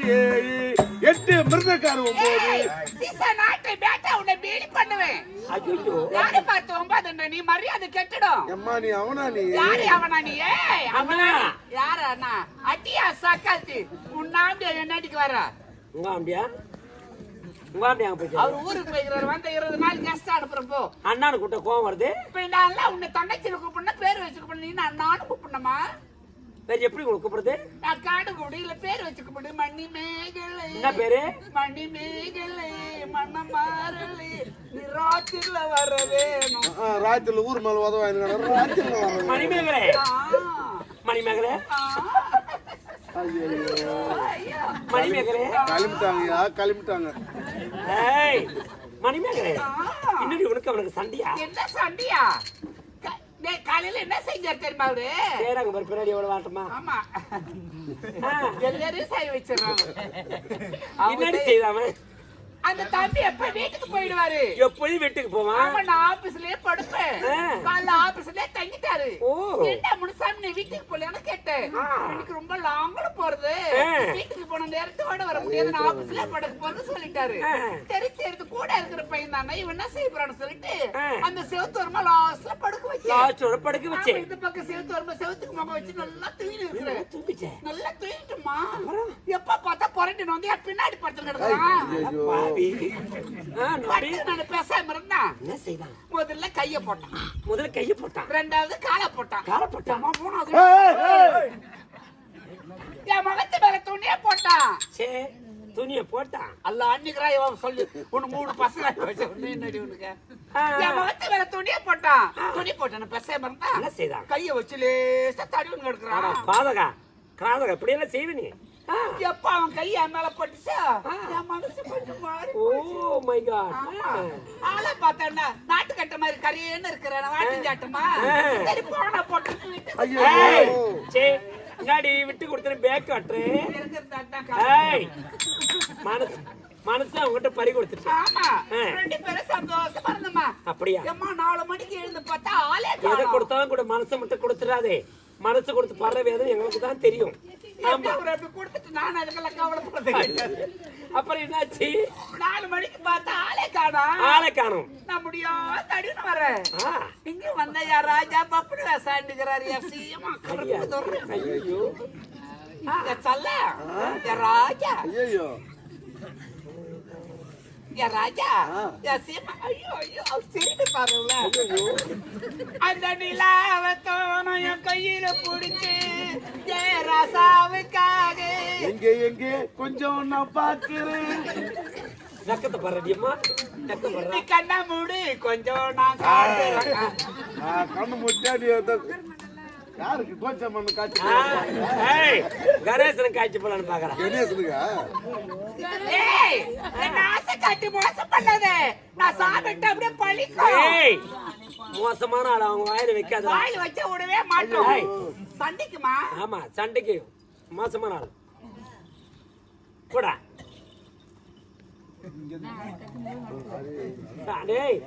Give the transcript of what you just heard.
8 மிருதக்கார 9 நாட்டை பேட்டா உன்னை பீடி பண்ணுவேன். யாரை பார்த்து 9 நீ மரியாதை கெட்டுடும். அம்மா நீ அவனா நீ யாரு அவனா நீ? அவனா யாரு அண்ணா? அட்டியா சக்காத்தி உன்னாம்பி என்னடிக்கு வர? உங்க ஆம்பியா அவர் ஊருக்கு போய்கிறாரு. வந்த 20 நாள் கெஸ்ட் அனுப்புறப்போ அண்ணானு கூட்ட கோவம் வருது. இப்ப நான் உன்னை தங்கச்சியில கூப்பிடணும், பேர் வச்சு கூப்பிடணும். நீ நானும் கூப்பிடணுமா? வேற எப்படி உங்களுக்கு கூப்பிடுறது? நான் காடு கூப்பிடு இல்ல பேர் வச்சு கூப்பிடு. மணி மேகலை. என்ன பேரு? மணி மேகலை மண்ண மாறலை நீ ராத்திரில வர வேணும். ராத்திரில ஊர் மேல உதவாங்க. ராத்திரில வர மணிமேகலை. மணிமேகலை. மணிமேகலை கிளம்பிட்டாங்க. ஏய் மணிமேகலை இன்னொரு உனக்கு அவனுக்கு சண்டையா? என்ன சண்டையா? காலையில என்ன செஞ்சாரு தெரியுமா அவரு? சேராங்க பாரு பின்னாடி எவ்வளவு வாட்டமா. ஆமா எல்லாரும் செய்ய வச்சிடறாங்க. என்னடி செய்தாம? அந்த தம்பி எப்ப வீட்டுக்கு போயிடுவாரு. எப்பயும் வீட்டுக்கு போவான். ஆமா நான் ஆபீஸ்லயே படுப்பேன். காலைல ஆபீஸ்லயே தங்கிட்டாரு. என்ன முனுசாமி நீ வீட்டுக்கு போலன்னு கேட்டேன். எனக்கு ரொம்ப லாங்ல போறது, வீட்டுக்கு போன நேரத்தோட வர முடியாது, நான் ஆபீஸ்ல படுக்க போறது சொல்லிட்டாரு. சரி சரி கூட இருக்கிற பையன் தானே இவன் என்ன செய்ய போறான்னு சொல்லிட்டு அந்த செவுத்தோரமா லாஸ்ட்ல படுக்க வச்சேன். இந்த பக்கம் செவுத்தோரமா செவுத்துக்கு முகம் வச்சு நல்லா தூங்கிட்டு இருக்கிறேன். நல்லா தூங்கிட்டுமா எப்ப பார்த்தா புரண்டு வந்து பின்னாடி படுத்து கிடக்குறான். பேசாம இருந்தா முதல்ல கைய போட்டான், ரெண்டாவது காலை போட்டான், மூணாவது என் முகத்து மேல துணிய போட்டான். அல்ல அன்னைக்குறா இவன் சொல்லி உனக்கு 3 பசங்க உனக்கு என் முகத்து மேல துணிய போட்டான். துணி போட்டான் பேசாம இருந்தா என்ன செய்தான்? கைய வச்சு லேசா தடி கிடக்குறான். பாதகா கிராதகா இப்படி எல்லாம் செய்வனி. எப்ப அவன் கைய மேல பட்டுச்சா என் மனசு கொஞ்சம் மாறி. Oh my god. ஆளை பார்த்தா நாட்டு கட்ட மாதிரி கரையேன்னு இருக்கிறேன். வாட்டிஞ்சாட்டமா சரி போன போட்டு முன்னாடி விட்டு கொடுத்துரு பேக் கட்டுறேன். மனசு அவங்ககிட்ட பறி கொடுத்துட்டு. ஆமா 2 பேரும் சந்தோஷமா இருந்தோமா. அப்படியா? அம்மா 4 மணிக்கு எழுந்து பார்த்தா ஆளே எதை கொடுத்தாலும் கூட மனசை மட்டும் கொடுத்துடாதே. மனசு கொடுத்து படுற வேதனை எங்களுக்கு தான் தெரியும். கொடுத்துட்டு நான் அதுக்கெல்லாம் கவலைப்படுறேன். அப்புறம் என்னாச்சு? 4 மணிக்கு பார்த்தா ஆளே காணோம். நான் முடியாத தடின்னு வரேன். இங்க வந்த யார் ராஜா பப்புனு வேசாண்டுக்கிறாரு. ஐயோ சொல்ல ராஜா ராஜா சீமா. ஐயோ ஐயோ சிரிப்பு பாருல. அந்த நிலாவத்தோன என் கையில புடிச்சு ராசாவுக்காக எங்கே கொஞ்சம் நான் பாக்குறேன். நக்கத்தை பாருமா கண்ணா மூடு கொஞ்சம் நான் கண்ணு முட்டாடி யாருக்கு கொஞ்சம் மண்ணு காய்ச்சி கணேசன் காய்ச்சி போலான்னு பாக்குறேன். கணேசனுக்கா? ஆசை காட்டி மோசம் பண்ணாத. நான் சாப்பிட்டு அப்படியே பழிக்கும். மோசமான ஆள் அவங்க வாயில வைக்காத. வாயில வச்சா விடவே மாட்டோம். சண்டைக்குமா? ஆமா சண்டைக்கு மோசமான ஆள் கூட. டேய்